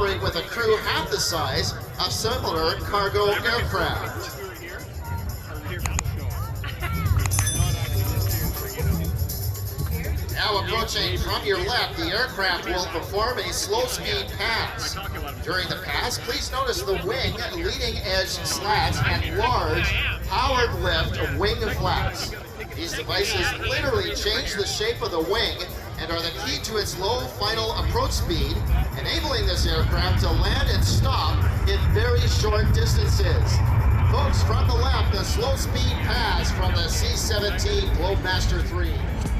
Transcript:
operate with a crew half the size of similar cargo aircraft. Now approaching from your left, the aircraft will perform a slow-speed pass. During the pass, please notice the wing, leading edge slats, and large powered lift wing flaps. These devices literally change the shape of the wing and are the key to its low final approach speed, enabling this aircraft to land and stop in very short distances. Folks, from the left, the slow-speed pass from the C17 Globemaster 3.